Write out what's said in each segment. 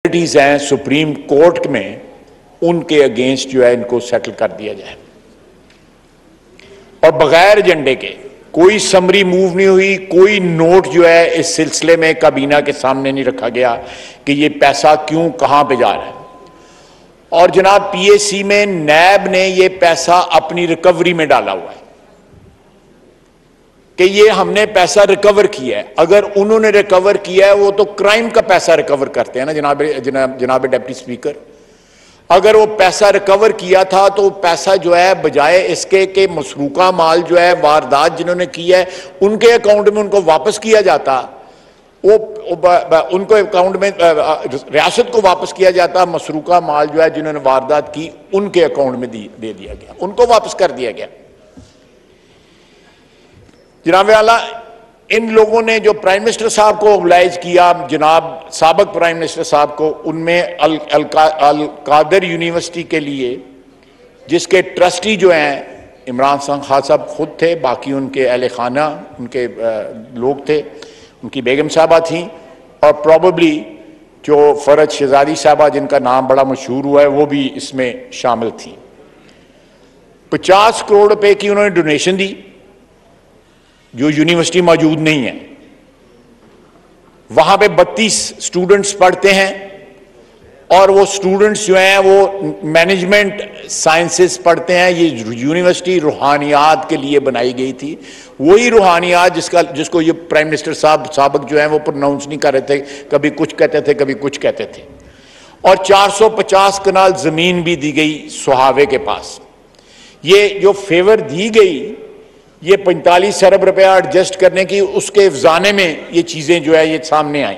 हैं supreme court में, उनके अगेंस्ट जो है इनको सेटल कर दिया जाए। और बगैर एजेंडे के कोई समरी मूव नहीं हुई, कोई नोट जो है इस सिलसिले में काबीना के सामने नहीं रखा गया कि ये पैसा क्यों कहां पे जा रहा है। और जनाब पीएसी में नैब ने ये पैसा अपनी रिकवरी में डाला हुआ है कि ये हमने पैसा रिकवर किया है। अगर उन्होंने रिकवर किया है वो तो क्राइम का पैसा रिकवर करते हैं ना जनाब डिप्टी स्पीकर। अगर वो पैसा रिकवर किया था तो वो पैसा जो है बजाय इसके कि मसरूका माल जो है वारदात जिन्होंने की है उनके अकाउंट में उनको वापस किया जाता, वो उनको अकाउंट में रियासत को वापस किया जाता, मसरूका माल जो है जिन्होंने वारदात की उनके अकाउंट में दे दिया गया, उनको वापस कर दिया गया। जनाब आला, इन लोगों ने जो प्राइम मिनिस्टर साहब को ओबलाइज किया, जनाब साबिक प्राइम मिनिस्टर साहब को, उनमें अल कादर यूनिवर्सिटी के लिए जिसके ट्रस्टी जो हैं इमरान खान साहब खुद थे, बाकी उनके अहले खाना उनके लोग थे, उनकी बेगम साहबा थी, और प्रॉबली जो फरज शहजादी साहबा जिनका नाम बड़ा मशहूर हुआ है वो भी इसमें शामिल थी। 50 करोड़ रुपए की उन्होंने डोनेशन दी जो यूनिवर्सिटी मौजूद नहीं है। वहां पे 32 स्टूडेंट्स पढ़ते हैं और वो स्टूडेंट्स जो हैं वो मैनेजमेंट साइंसेस पढ़ते हैं। ये यूनिवर्सिटी रूहानियात के लिए बनाई गई थी, वही रूहानियात जिसको ये प्राइम मिनिस्टर साहब साबिक जो हैं वो प्रोनाउंस नहीं कर रहे थे, कभी कुछ कहते थे कभी कुछ कहते थे। और 450 कनाल जमीन भी दी गई सुहावे के पास। ये जो फेवर दी गई, ये 45 अरब रुपया एडजस्ट करने की, उसके अफजाने में ये चीजें जो है ये सामने आई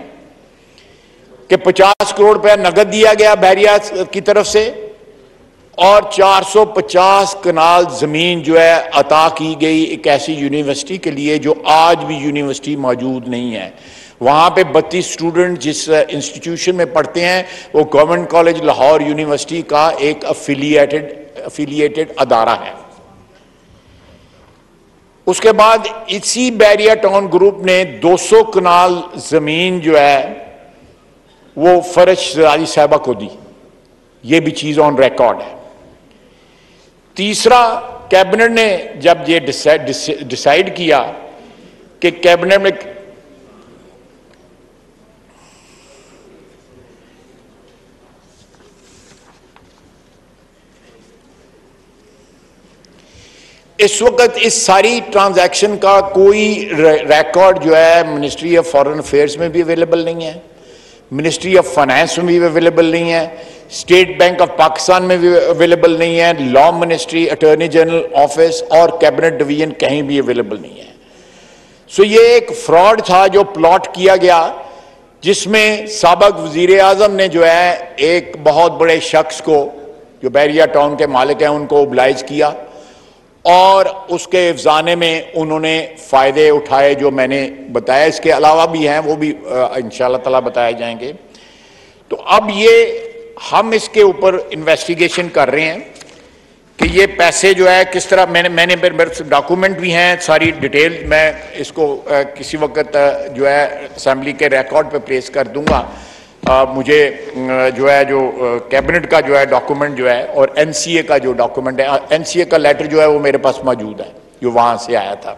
कि 50 करोड़ रुपया नगद दिया गया बहरिया की तरफ से और 450 कनाल जमीन जो है अता की गई एक ऐसी यूनिवर्सिटी के लिए जो आज भी यूनिवर्सिटी मौजूद नहीं है। वहां पे 32 स्टूडेंट जिस इंस्टीट्यूशन में पढ़ते हैं वो गवर्नमेंट कॉलेज लाहौर यूनिवर्सिटी का एक अफिलिएटेड अदारा है। उसके बाद इसी बैरिया टाउन ग्रुप ने 200 कनाल जमीन जो है वो फरज शहजादी साहबा को दी। ये भी चीज ऑन रिकॉर्ड है। तीसरा, कैबिनेट ने जब ये डिसाइड किया कि कैबिनेट में इस वक्त इस सारी ट्रांजैक्शन का कोई रिकॉर्ड जो है मिनिस्ट्री ऑफ फॉरेन अफेयर्स में भी अवेलेबल नहीं है, मिनिस्ट्री ऑफ फाइनेंस में भी अवेलेबल नहीं है, स्टेट बैंक ऑफ पाकिस्तान में भी अवेलेबल नहीं है, law ministry, attorney general office और कैबिनेट डिवीजन कहीं भी अवेलेबल नहीं है। सो ये एक फ्रॉड था जो प्लॉट किया गया, जिसमें साबिक वजीर आजम ने जो है एक बहुत बड़े शख्स को जो बैरिया टाउन के मालिक हैं उनको ओबलाइज किया और उसके अफजाने में उन्होंने फ़ायदे उठाए जो मैंने बताया। इसके अलावा भी हैं, वो भी इंशाअल्लाह ताला बताए जाएंगे। तो अब ये हम इसके ऊपर इन्वेस्टिगेशन कर रहे हैं कि ये पैसे जो है किस तरह, मैंने मेरे डॉक्यूमेंट भी हैं, सारी डिटेल मैं इसको किसी वक्त जो है असेंबली के रिकॉर्ड पे प्लेस कर दूंगा। मुझे जो है जो कैबिनेट का जो है डॉक्यूमेंट जो है और एनसीए का जो डॉक्यूमेंट है, एनसीए का लेटर जो है वो मेरे पास मौजूद है जो वहां से आया था।